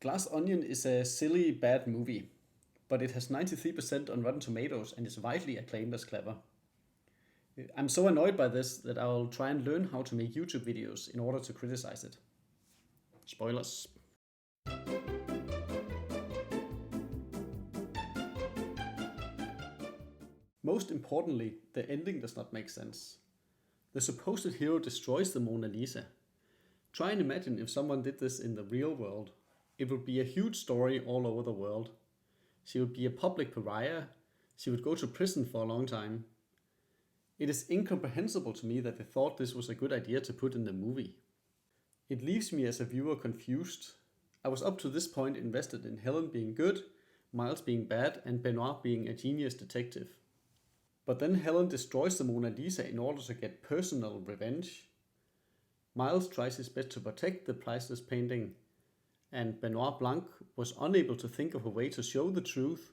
Glass Onion is a silly, bad movie, but it has 93% on Rotten Tomatoes and is widely acclaimed as clever. I'm so annoyed by this that I'll try and learn how to make YouTube videos in order to criticize it. Spoilers. Most importantly, the ending does not make sense. The supposed hero destroys the Mona Lisa. Try and imagine if someone did this in the real world. It would be a huge story all over the world. She would be a public pariah. She would go to prison for a long time. It is incomprehensible to me that they thought this was a good idea to put in the movie. It leaves me as a viewer confused. I was up to this point invested in Helen being good, Miles being bad, and Benoit being a genius detective. But then Helen destroys the Mona Lisa in order to get personal revenge. Miles tries his best to protect the priceless painting, and Benoit Blanc was unable to think of a way to show the truth,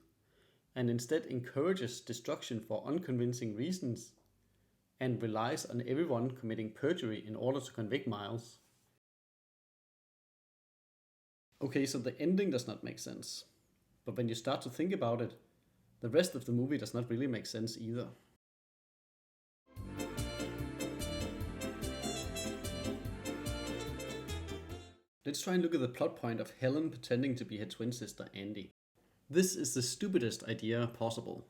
and instead encourages destruction for unconvincing reasons, and relies on everyone committing perjury in order to convict Miles. Okay, so the ending does not make sense, but when you start to think about it, the rest of the movie does not really make sense either. Let's try and look at the plot point of Helen pretending to be her twin sister Andy. This is the stupidest idea possible.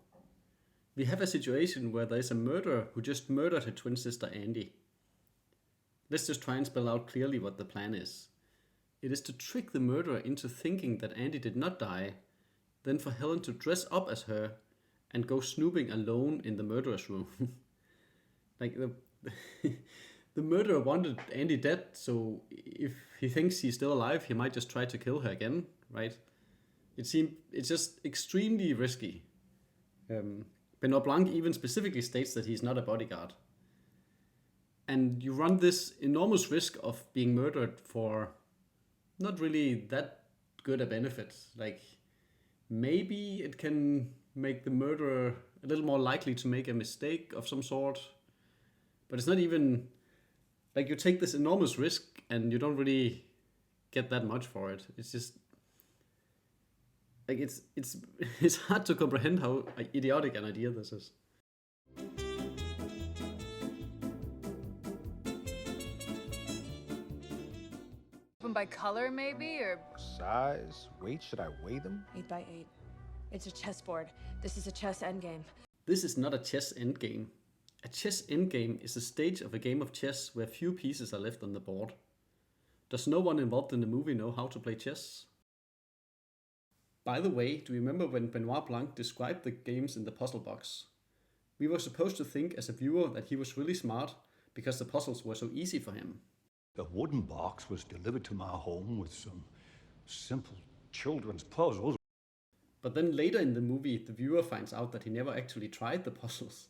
We have a situation where there is a murderer who just murdered her twin sister Andy. Let's just try and spell out clearly what the plan is. It is to trick the murderer into thinking that Andy did not die, then for Helen to dress up as her and go snooping alone in the murderer's room. The murderer wanted Andy dead, so if he thinks he's still alive, he might just try to kill her again, right? It's just extremely risky. Benoit Blanc even specifically states that he's not a bodyguard. And you run this enormous risk of being murdered for not really that good a benefit. Like, maybe it can make the murderer a little more likely to make a mistake of some sort, but it's not even... Like, you take this enormous risk and you don't really get that much for it. It's just... Like, it's hard to comprehend how idiotic an idea this is. By color, maybe, or size, weight? Should I weigh them? 8 by 8. It's a chessboard. This is a chess endgame. This is not a chess endgame. A chess endgame is a stage of a game of chess where few pieces are left on the board. Does no one involved in the movie know how to play chess? By the way, do you remember when Benoit Blanc described the games in the puzzle box? We were supposed to think as a viewer that he was really smart because the puzzles were so easy for him. A wooden box was delivered to my home with some simple children's puzzles. But then later in the movie, the viewer finds out that he never actually tried the puzzles.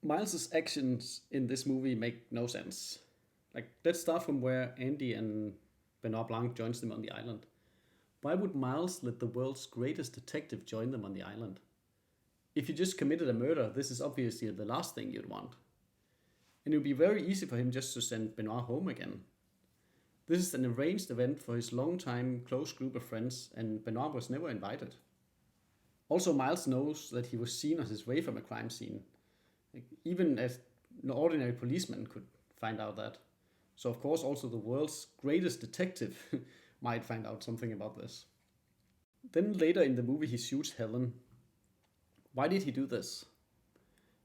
Miles' actions in this movie make no sense. Like, let's start from where Andy and Benoit Blanc joins them on the island. Why would Miles let the world's greatest detective join them on the island? If you just committed a murder, this is obviously the last thing you'd want. And it would be very easy for him just to send Benoit home again. This is an arranged event for his long-time close group of friends, and Benoit was never invited. Also, Miles knows that he was seen on his way from a crime scene. Even an ordinary policeman could find out that. So of course also the world's greatest detective might find out something about this. Then later in the movie he shoots Helen. Why did he do this?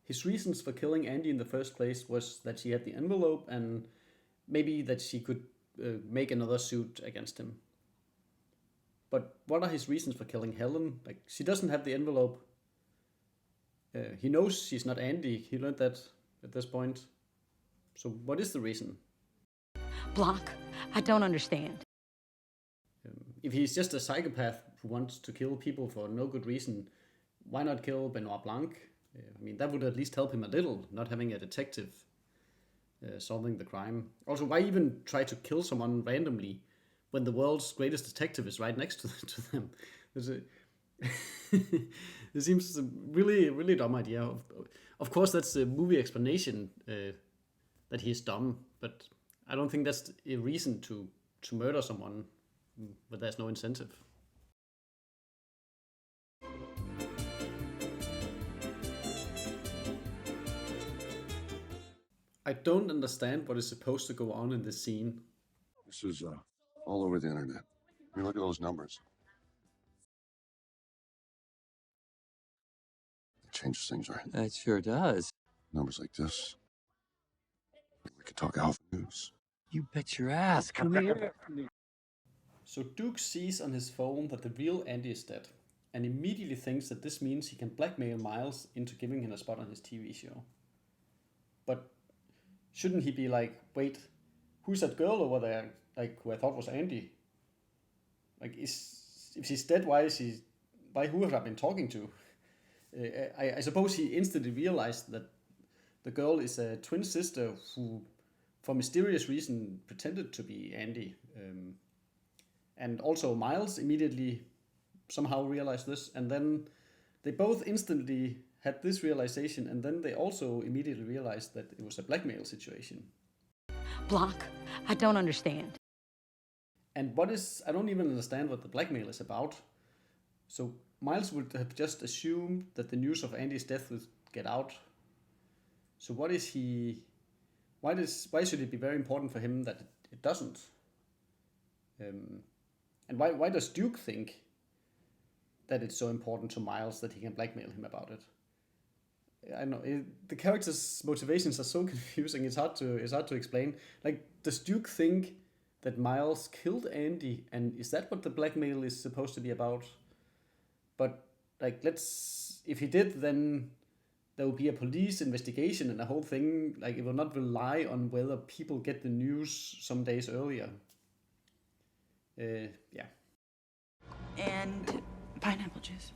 His reasons for killing Andy in the first place was that she had the envelope and maybe that she could make another suit against him. But what are his reasons for killing Helen? Like, she doesn't have the envelope. He knows she's not Andy. He learned that at this point. So what is the reason? Blanc, I don't understand. If he's just a psychopath who wants to kill people for no good reason, why not kill Benoit Blanc? I mean, that would at least help him a little, not having a detective solving the crime. Also, why even try to kill someone randomly when the world's greatest detective is right next to them? It seems a really, really dumb idea. Of course, that's the movie explanation that he's dumb, but I don't think that's a reason to murder someone but there's no incentive. I don't understand what is supposed to go on in this scene. This is all over the internet. I mean, look at those numbers. It changes things, right? It sure does. Numbers like this. We could talk Alpha News. You bet your ass. Come here. So Duke sees on his phone that the real Andy is dead, and immediately thinks that this means he can blackmail Miles into giving him a spot on his TV show. But shouldn't he be like, wait, who's that girl over there, like who I thought was Andy? Like, if she's dead, who have I been talking to? I suppose he instantly realized that the girl is a twin sister who, for mysterious reason, pretended to be Andy. And also Miles immediately somehow realized this, and then they both instantly had this realization, and then they also immediately realized that it was a blackmail situation. Blanc, I don't understand. And I don't even understand what the blackmail is about. So Miles would have just assumed that the news of Andy's death would get out. So why should it be very important for him that it doesn't? And why does Duke think that it's so important to Miles that he can blackmail him about it? I know the characters' motivations are so confusing. It's hard to explain. Like, does Duke think that Miles killed Andy, and is that what the blackmail is supposed to be about? But like, if he did, then there will be a police investigation and the whole thing. Like, it will not rely on whether people get the news some days earlier. Yeah. And pineapple juice.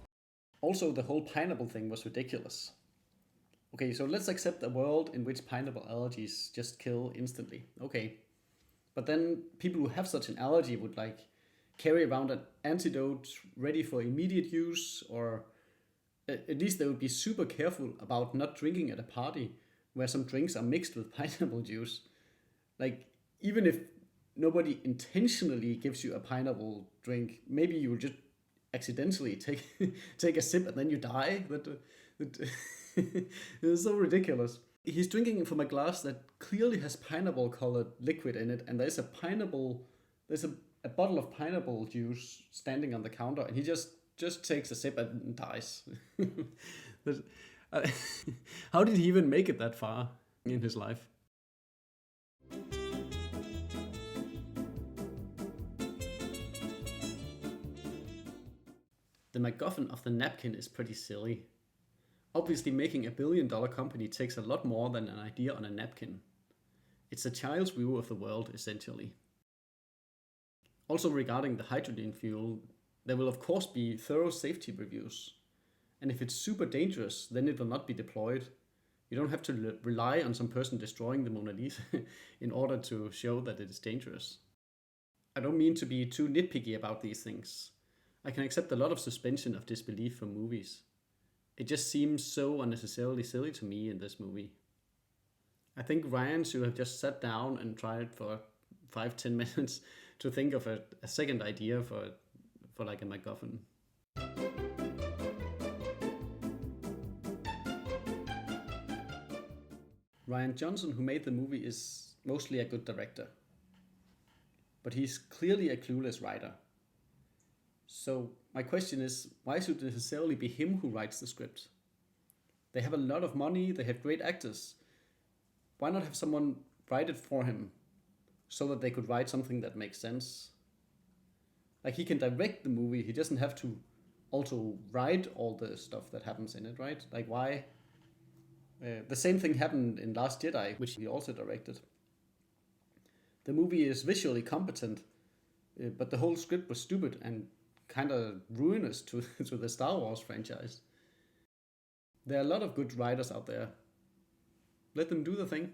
Also, the whole pineapple thing was ridiculous. Okay, so let's accept a world in which pineapple allergies just kill instantly. Okay. But then people who have such an allergy would like carry around an antidote ready for immediate use, or at least they would be super careful about not drinking at a party where some drinks are mixed with pineapple juice. Like, even if nobody intentionally gives you a pineapple drink, maybe you will just accidentally take a sip and then you die. It's so ridiculous. He's drinking from a glass that clearly has pineapple colored liquid in it, and there's a bottle of pineapple juice standing on the counter, and he just takes a sip and dies. How did he even make it that far in his life? The MacGuffin of the napkin is pretty silly. Obviously, making a billion-dollar company takes a lot more than an idea on a napkin. It's a child's view of the world, essentially. Also, regarding the hydrogen fuel, there will of course be thorough safety reviews. And if it's super dangerous, then it will not be deployed. You don't have to rely on some person destroying the Mona Lisa in order to show that it is dangerous. I don't mean to be too nitpicky about these things. I can accept a lot of suspension of disbelief from movies. It just seems so unnecessarily silly to me in this movie. I think Ryan should have just sat down and tried for 5-10 minutes to think of a second idea for like a MacGuffin. Rian Johnson, who made the movie, is mostly a good director. But he's clearly a clueless writer. So my question is, why should it necessarily be him who writes the script? They have a lot of money, they have great actors. Why not have someone write it for him so that they could write something that makes sense? Like, he can direct the movie, he doesn't have to also write all the stuff that happens in it, right? Like, why? The same thing happened in Last Jedi, which he also directed. The movie is visually competent, but the whole script was stupid and kind of ruinous to the Star Wars franchise. There are a lot of good writers out there. Let them do the thing.